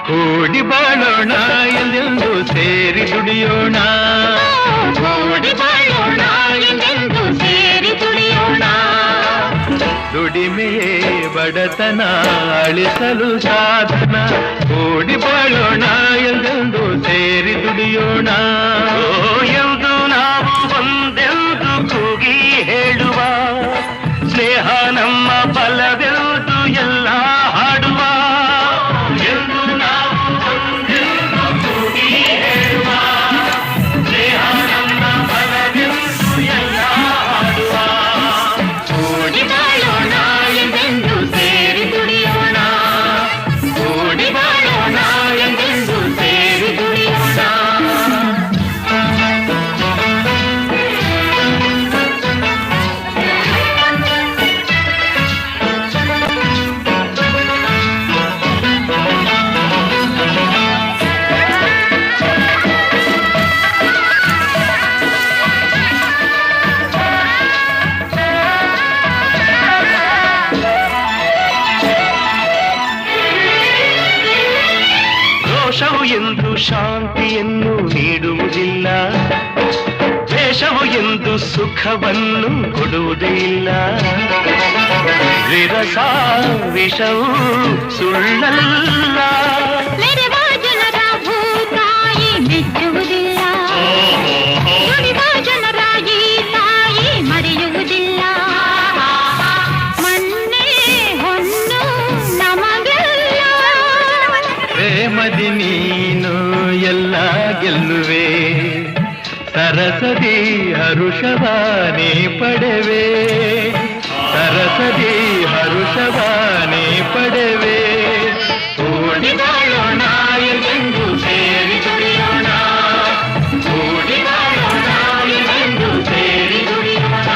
ಕೂಡಿ ಬಾಳೋಣ ಎಂದೆಂದು ಸೇರಿ ದುಡಿಯೋಣ, ಕೂಡಿ ಬಾಳೋಣ ಎಂದೆಂದು ಸೇರಿ ದುಡಿಯೋಣ. ದುಡಿಮೆಯೇ ಬಡತನ ಅಳಿಸಲು ಸಾಧನ, ಕೂಡಿ ಬಾಳೋಣ ಎಂದೆಂದು ಸೇರಿ ದುಡಿಯೋಣ. ಎಂದು ನಾವು ಒಂದೆಂದು ಕೂಗಿ ಹೇಳುವ, ಸ್ನೇಹ ನಮ್ಮ ಬಲವೆಂದು ಎಲ್ಲ ಹಾಡುವ. ಎಂದು ನಾವು ಒಂದೆಂದು ಕೂಗಿ ಹೇಳುವ, ಸ್ನೇಹ ನಮ್ಮ ಬಲವೆಂದು ಎಲ್ಲ ಹಾಡುವ. ಕೂಡಿ ಬಾಳೋಣ ಎಂದೆಂದು ಸೇರಿ ದುಡಿಯೋಣ, ಕೂಡಿ ಬಾಳೋಣ ಎಂದೆಂದು ಸೇರಿ ದುಡಿಯೋಣ. ದೋಷವು ಎಂದು ಶಾಂತಿಯನ್ನು ನೀಡುವುದಿಲ್ಲ, ದ್ವೇಷವು ಎಂದು ಸುಖವನ್ನು ಕೊಡುವುದೇ ಇಲ್ಲ. ವಿರಸ ವಿಷವು ಸುಳ್ಳಲ್ಲ, ಮೆರೆವ ಜನರ ಭೂತಾಯಿ ಮೆಚ್ಚುವುದಿಲ್ಲ, ದುಡಿದ ಜನರ ಈ ತಾಯಿ ಮರೆಯುವುದಿಲ್ಲ. ಮಣ್ಣೆ ಹೊನ್ನು ನಮಗೆಲ್ಲ, ಪ್ರೇಮದಿ ನೀನು ಎಲ್ಲ ಗೆಲ್ಲುವೆ, ಸರಸದಿ ಹರುಷವಾನೇ ಪಡೆವೆ, ಸರಸದಿ ಹರುಷವಾನೇ ಪಡೆವೆ. ಕೂಡಿ ಬಾಳೋಣ ಎಂದೆಂದು ಸೇರಿ ದುಡಿಯೋಣ, ಕೂಡಿ ಬಾಳೋಣ ಎಂದೆಂದು ಸೇರಿ ದುಡಿಯೋಣ.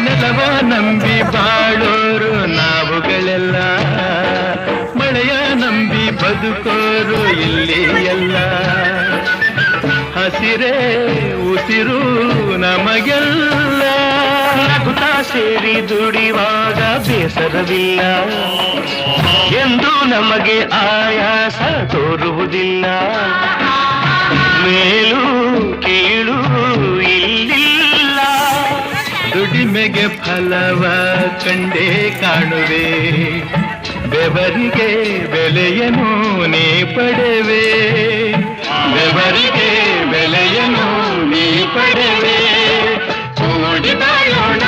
ನೆಲವ ನಂಬಿ ಬಾಳೋರು ನಾವುಗಳೆಲ್ಲ, ಮಳೆಯ ನಂಬಿ ಬದುಕೋರು ಇಲ್ಲಿ ಎಲ್ಲ. ಹಸಿರೇ ಉಸಿರು ನಮಗೆಲ್ಲ, ನಗುತ್ತಾ ಸೇರಿ ದುಡಿವಾಗ ಬೇಸರವಿಲ್ಲ, ಎಂದು ನಮಗೆ ಆಯಾಸ ತೋರುವುದಿಲ್ಲ. ಮೇಲು ಕೀಳು ಇಲ್ಲಿಲ್ಲ, ದುಡಿಮೆಗೆ ಫಲವ ಕಂಡೇ ಕಾಣುವೆ, ಬೆವರಿಗೆ ಬೆಲೆಯನು ನೀ ಪಡೆವೆ, ಬೆವರಿಗೆ ಬೆಲೆಯನು ನೀ ಪಡೆವೆ. ಕೂಡಿ ಬಾಳೋಣ